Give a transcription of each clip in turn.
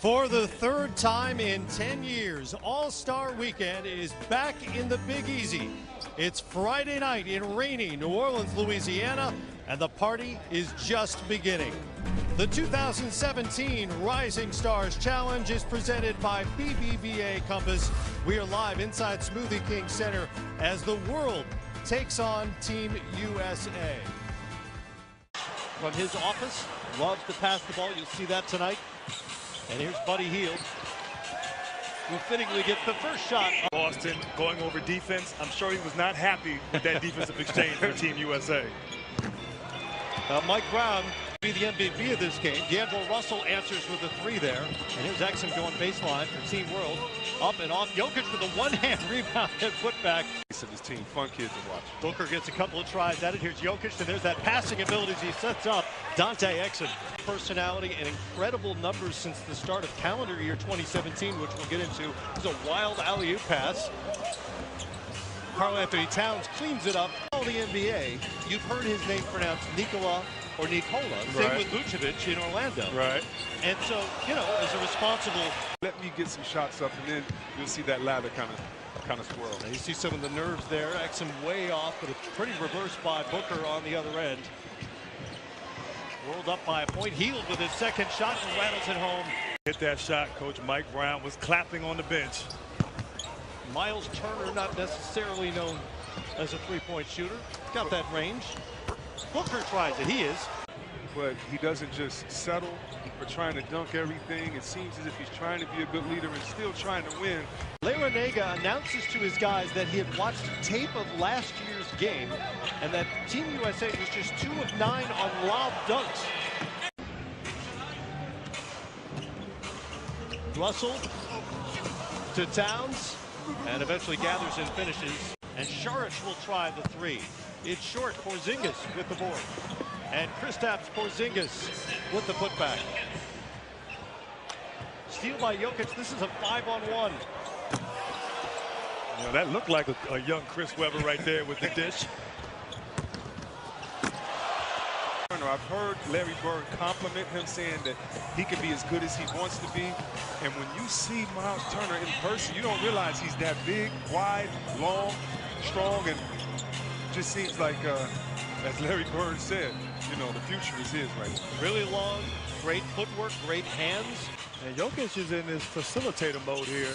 For the third time in 10 years, All-Star Weekend is back in the Big Easy. It's Friday night in rainy New Orleans, Louisiana, and the party is just beginning. The 2017 Rising Stars Challenge is presented by BBVA Compass. We are live inside Smoothie King Center as the world takes on Team USA. From his office, loves to pass the ball. You'll see that tonight. And here's Buddy Hield, who fittingly gets the first shot. Boston going over defense. I'm sure he was not happy with that defensive exchange for Team USA. Mike Brown be the MVP of this game. D'Angelo Russell answers with a three there. And here's Exum going baseline for Team World. Up and off. Jokic with a one-hand rebound and putback. This team, fun kid to watch. Booker gets a couple of tries at it. Here's Jokic, and there's that passing ability as he sets up Dante Exum. Personality and incredible numbers since the start of calendar year 2017, which we'll get into. It's a wild alley-oop pass. Karl-Anthony Towns cleans it up. All the NBA, you've heard his name pronounced Nikola or Nicola. Same Right. with Vucevic in Orlando. Right. And so, you know, as a responsible. Let me get some shots up, and then you'll see that ladder kind of swirl. Now you see some of the nerves there. Exum way off, but a pretty reversed by Booker on the other end. Rolled up by a point. Hield with his second shot and rattles it home. Hit that shot. Coach Mike Brown was clapping on the bench. Miles Turner, not necessarily known as a three-point shooter. Got that range. Booker tries it. He is. But he doesn't just settle for trying to dunk everything. It seems as if he's trying to be a good leader and still trying to win. Larrañaga announces to his guys that he had watched tape of last year's game and that Team USA was just 2 of 9 on lob dunks. Russell to Towns and eventually gathers and finishes. And Šarić will try the three. It's short. Porzingis with the board. And Kristaps Porzingis with the putback. Steal by Jokic. This is a 5-on-1. You know, that looked like a young Chris Webber right there with the dish. I've heard Larry Bird compliment him, saying that he can be as good as he wants to be. And when you see Miles Turner in person, you don't realize he's that big, wide, long, strong, and just seems like, as Larry Bird said, you know, the future is his right now. Really long, great footwork, great hands. And Jokic is in his facilitator mode here.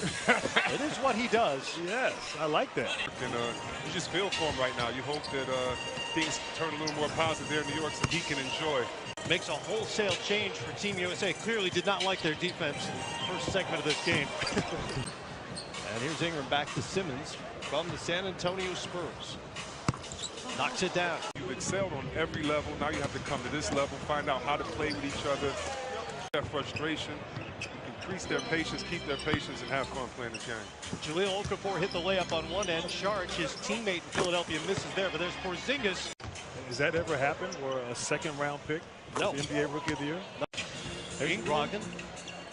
It is what he does. Yes, I like that. And you just feel for him right now. You hope that things turn a little more positive there in New York so he can enjoy. Makes a wholesale change for Team USA. Clearly did not like their defense in the first segment of this game. And here's Ingram back to Simmons from the San Antonio Spurs. Knocks it down. You've excelled on every level. Now you have to come to this level, find out how to play with each other. Their frustration, increase their patience, keep their patience, and have fun playing the game. Jahlil Okafor hit the layup on one end. Šarić, his teammate in Philadelphia, misses there, but there's Porzingis. Has that ever happened where a second-round pick was No. the NBA Rookie of the Year? There's Brogdon.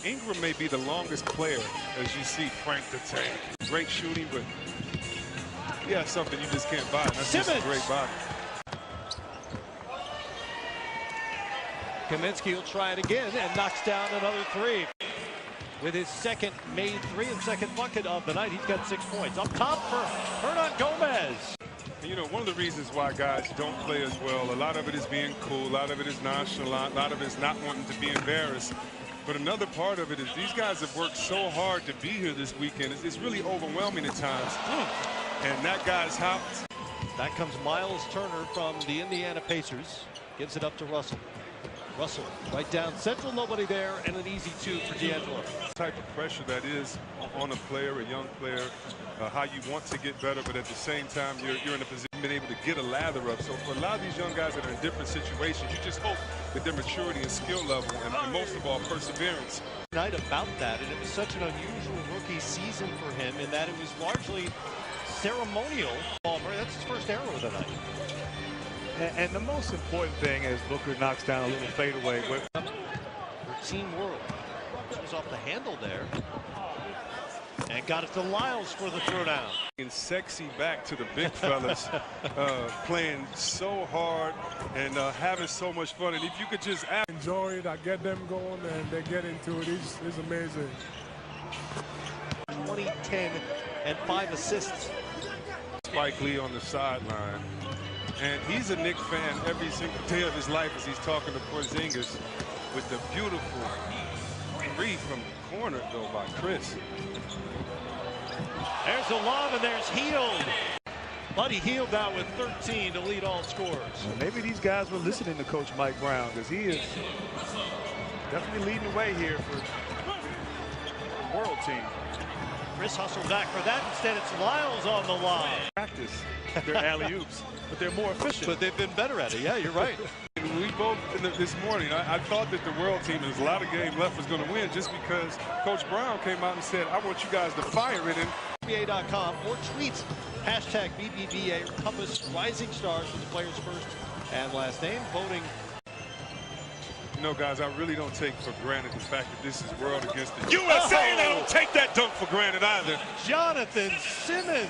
Ingram may be the longest player, as you see Frank the Tank. Great shooting, but he has something you just can't buy. And that's Simmons. just a great body. Kaminsky will try it again and knocks down another three. With his second made three and second bucket of the night, he's got 6 points. Up top for Hernan Gomez. And, you know, one of the reasons why guys don't play as well, a lot of it is being cool, a lot of it is nonchalant, a lot of it is not wanting to be embarrassed. But another part of it is these guys have worked so hard to be here this weekend. It's really overwhelming at times. And that guy's house. Back comes Miles Turner from the Indiana Pacers. Gives it up to Russell. Russell right down central, nobody there, and an easy two for D'Angelo. Type of pressure that is on a player, a young player, how you want to get better, but at the same time, you're in a position being able to get a lather up. So for a lot of these young guys that are in different situations, you just hope that their maturity and skill level, and most of all, perseverance. Night about that, and it was such an unusual rookie season for him in that it was largely ceremonial. That's his first arrow of the night. And the most important thing is Booker knocks down a little fadeaway. For Team World. Goes off the handle there. And got it to Lyles for the throwdown. And sexy back to the big fellas, playing so hard and having so much fun. And if you could just enjoy it. I get them going, and they get into it. It's amazing. 20, 10, and 5 assists. Spike Lee on the sideline. And he's a Knicks fan every single day of his life as he's talking to Porzingis with the beautiful three from the corner, though, by Chris. There's a lob, and there's Hield. Buddy Hield now with 13 to lead all scorers. Maybe these guys were listening to Coach Mike Brown, because he is definitely leading the way here for the world team. Chris hustled back for that. Instead, it's Lyles on the line. Practice their alley-oops, but they're more efficient. But they've been better at it. Yeah, you're right. We both, this morning, I thought that the world team, there's a lot of games left, was going to win just because Coach Brown came out and said, I want you guys to fire it. And NBA.com or tweet hashtag BBVA Compass Rising Stars with the player's first and last name. Voting. you know, guys, I really don't take for granted the fact that this is world against the USA, and I don't take that dunk for granted either. Jonathan Simmons.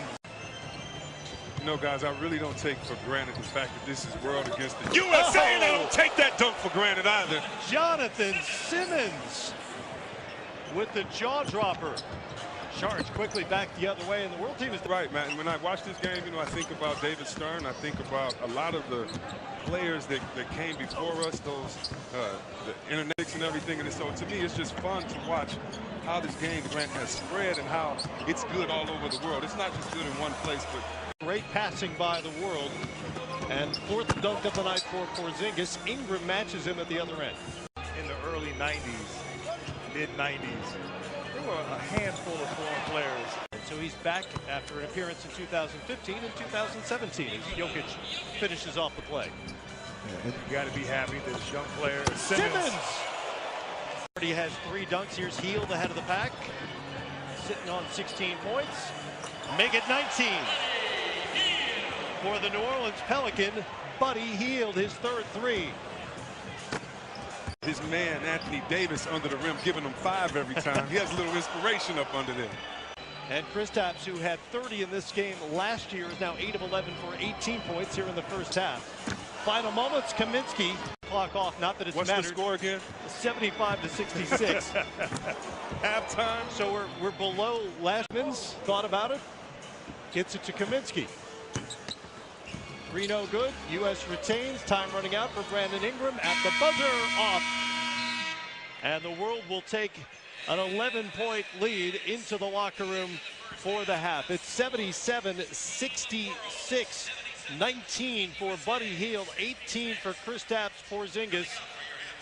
You know, guys, I really don't take for granted the fact that this is world against the USA, and I don't take that dunk for granted either. Jonathan Simmons with the jaw dropper. Charge quickly back the other way, and the world team is right, man. And when I watch this game, you know, I think about David Stern. I think about a lot of the players that came before us, those the internets and everything. And so to me, it's just fun to watch how this game, Grant, has spread and how it's good all over the world. It's not just good in one place, but great passing by the world. And fourth dunk of the night for Porzingis. Ingram matches him at the other end. In the early 90s, mid-90s, there were a handful of foreign players. And so he's back after an appearance in 2015 and 2017 as Jokic finishes off the play. And you got to be happy that this young player, Simmons! He has 3 dunks. Here's Hield ahead of the pack. Sitting on 16 points. Make it 19. For the New Orleans Pelican, Buddy Hield, his third 3. his man, Anthony Davis, under the rim, giving him 5 every time. He has a little inspiration up under there. And Kristaps, who had 30 in this game last year, is now 8 of 11 for 18 points here in the first half. Final moments, Kaminsky. Clock off, not that it's What's mattered. the score again? 75 to 66. Halftime. So we're below last minutes. Thought about it. Gets it to Kaminsky. 3 no good. U.S. retains. Time running out for Brandon Ingram at the buzzer off. And the world will take an 11-point lead into the locker room for the half. It's 77-66. 19 for Buddy Hield, 18 for Kristaps Porzingis,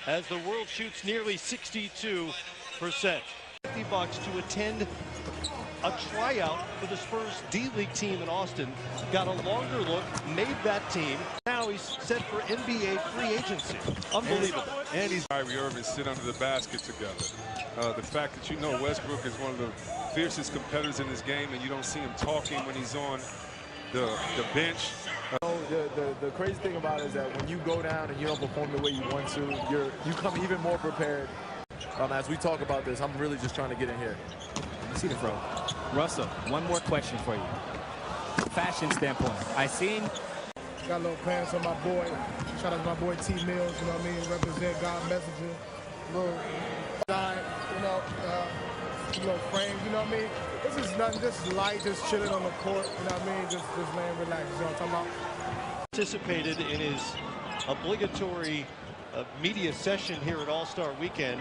as the world shoots nearly 62%. $50 to attend a tryout for the Spurs D-League team in Austin. Got a longer look, made that team. Now he's set for NBA free agency. Unbelievable. And he's Kyrie Irving sit under the basket together. The fact that you know Westbrook is one of the fiercest competitors in this game, and you don't see him talking when he's on the bench. The crazy thing about it is that when you go down and you don't perform the way you want to, you come even more prepared. As we talk about this, I'm really just trying to get in here. Let's see the throw. Russell, one more question for you. Fashion standpoint, I seen. Got a little pants on my boy. Shout out to my boy T Mills, you know what I mean? Represent God Messenger. Little sign, little frames, you know what I mean? This is nothing, just light, just chilling on the court, you know what I mean? Just laying relaxed, you know what I'm talking about? Participated in his obligatory media session here at All-Star Weekend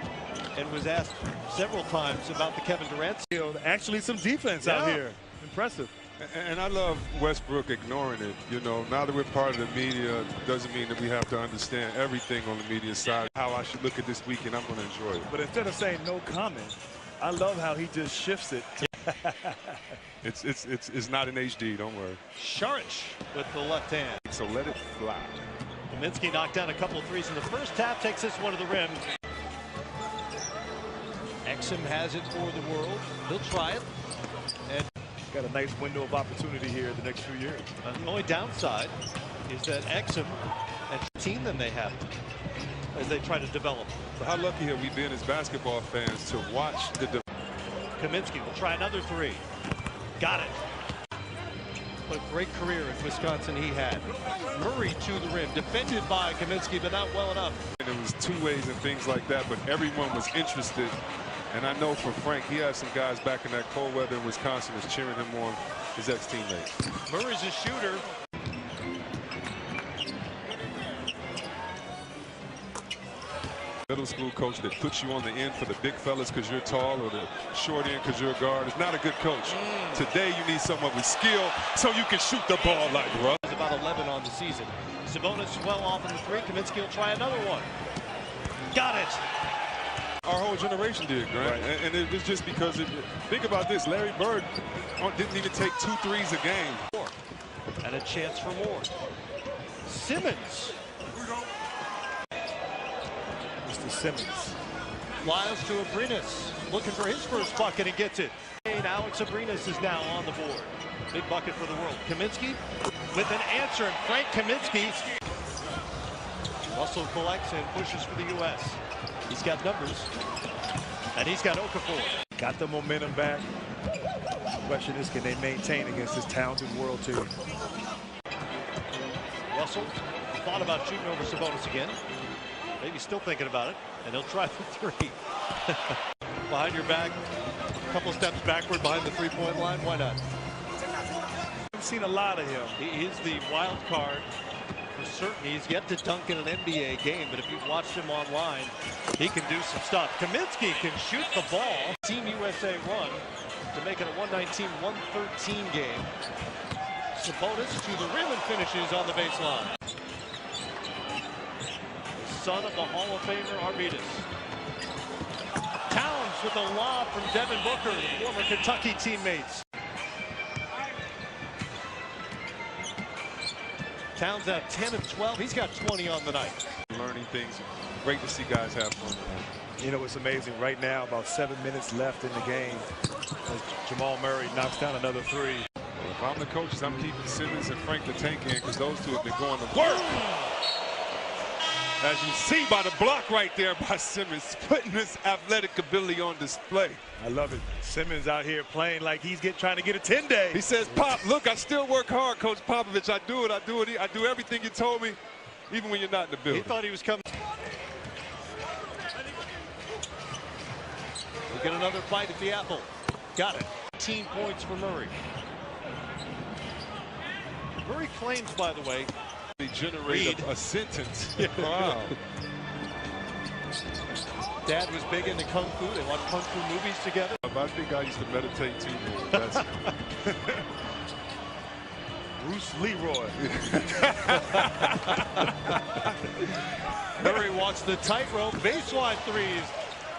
and was asked several times about the Kevin Durant. Actually, some defense out here. Impressive. And I love Westbrook ignoring it. You know, now that we're part of the media, doesn't mean that we have to understand everything on the media side. How I should look at this weekend, I'm going to enjoy it. But instead of saying no comment, I love how he just shifts it. It's not in HD, don't worry. Saric with the left hand. So let it fly. Kaminsky knocked down a couple of threes in the first half, takes this one to the rim. Exum has it for the world. He'll try it. And got a nice window of opportunity here the next few years. The only downside is that Exum and the team that they have as they try to develop. So how lucky have we been as basketball fans to watch the Kaminsky will try another 3. Got it. What a great career in Wisconsin he had. Murray to the rim, defended by Kaminsky, but not well enough. And it was two ways and things like that, but everyone was interested. And I know for Frank, he has some guys back in that cold weather in Wisconsin that's cheering him on, his ex-teammates. Murray's a shooter. Middle school coach that puts you on the end for the big fellas because you're tall, or the short end because you're a guard, is not a good coach. Today you need someone with skill so you can shoot the ball like Russ. It's about 11 on the season. Sabonis well off in the three. Kaminsky will try another one. Got it. Our whole generation did, Grant. Right. And it was just because, think about this, Larry Bird didn't even take 2 threes a game. And a chance for more. Simmons. Mr. Simmons. Lyles to Abrinas, looking for his first bucket and gets it. And Alex Abrinas is now on the board. Big bucket for the world. Kaminsky with an answer, and Frank Kaminsky. Russell collects and pushes for the U.S. He's got numbers, and he's got Okafor. Got the momentum back. The question is, can they maintain against this talented world team? Russell thought about shooting over Sabonis again. Maybe still thinking about it, and he'll try the three. Behind your back, a couple steps backward behind the three-point line. Why not? I've seen a lot of him. He is the wild card for certain. He's yet to dunk in an NBA game, but if you've watched him online, he can do some stuff. Kaminsky can shoot the ball. Team USA run to make it a 119-113 game. Sabonis to the rim and finishes on the baseline. Son of the Hall of Famer Arvidas. Towns with a lob from Devin Booker, the former Kentucky teammates. Towns at 10 of 12. He's got 20 on the night. Learning things. Great to see guys have fun. You know, it's amazing. Right now, about 7 minutes left in the game, as Jamal Murray knocks down another three. Well, if I'm the coaches, I'm keeping Simmons and Frank the Tank in, because those two have been going to work. As you see by the block right there by Simmons, putting his athletic ability on display. I love it. Simmons out here playing like he's trying to get a 10-day. He says, Pop, look, I still work hard, Coach Popovich. I do it. I do everything you told me, even when you're not in the building. He thought he was coming. We'll get another bite at the apple. Got it. 18 points for Murray. Murray claims, by the way, Generate a sentence. Wow. Dad was big into Kung Fu. They watched Kung Fu movies together. I think I used to meditate too. That's Bruce Leroy. Murray wants the tightrope baseline threes.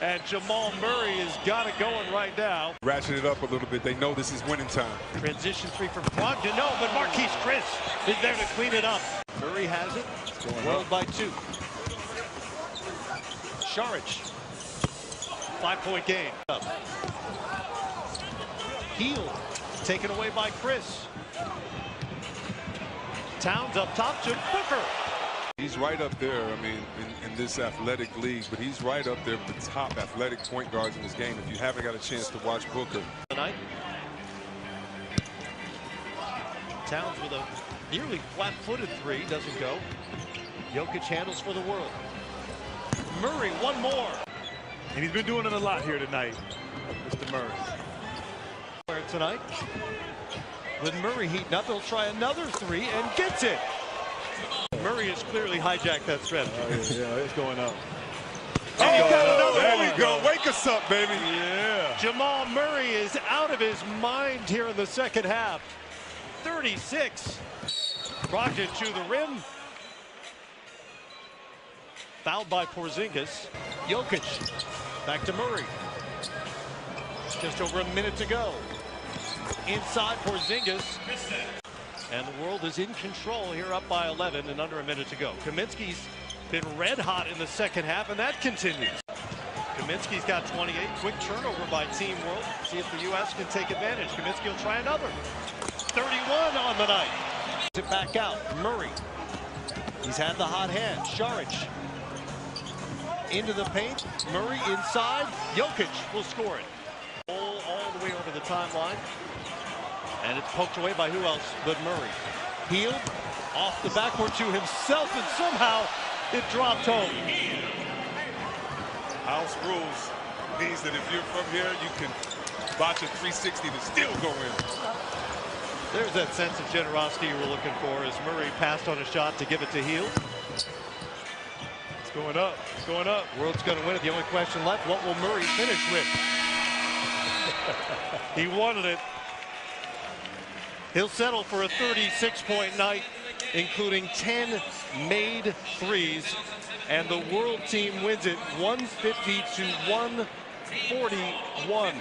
And Jamal Murray has got it going right now. Ratchet it up a little bit. They know this is winning time. Transition three from Brogdon. No, but Marquise Chris is there to clean it up. Murray has it. World by 2. Saric. 5-point game. Heel. Taken away by Chris. Towns up top to Booker. He's right up there, I mean, in this athletic league, but he's right up there with the top athletic point guards in this game. If you haven't got a chance to watch Booker. Tonight. Towns with a nearly flat-footed three, doesn't go. Jokic handles for the world. Murray, one more. And he's been doing it a lot here tonight, Mr. Murray. Tonight. With Murray heating up, he'll try another three and gets it. Murray has clearly hijacked that strategy. Yeah, it's going up. And you got another there one. we go. Wake us up, baby. Yeah. Jamal Murray is out of his mind here in the second half. 36. Brogdon to the rim. Fouled by Porzingis. Jokic. Back to Murray. Just over a minute to go. Inside Porzingis. And the world is in control here, up by 11 and under a minute to go. Kaminsky's been red hot in the second half, and that continues. Kaminsky's got 28. Quick turnover by Team World. See if the U.S. can take advantage. Kaminsky will try another. 31 on the night. It back out. Murray. He's had the hot hand. Saric. Into the paint. Murray inside. Jokic will score it. All the way over the timeline. And it's poked away by who else but Murray. Healed off the backboard to himself, and somehow it dropped home. House rules means that if you're from here, you can botch a 360 to still go in. There's that sense of generosity you were looking for as Murray passed on a shot to give it to Hield. It's going up. It's going up. World's going to win it. The only question left, what will Murray finish with? He wanted it. He'll settle for a 36-point night, including 10 made threes, and the world team wins it 150 to 141.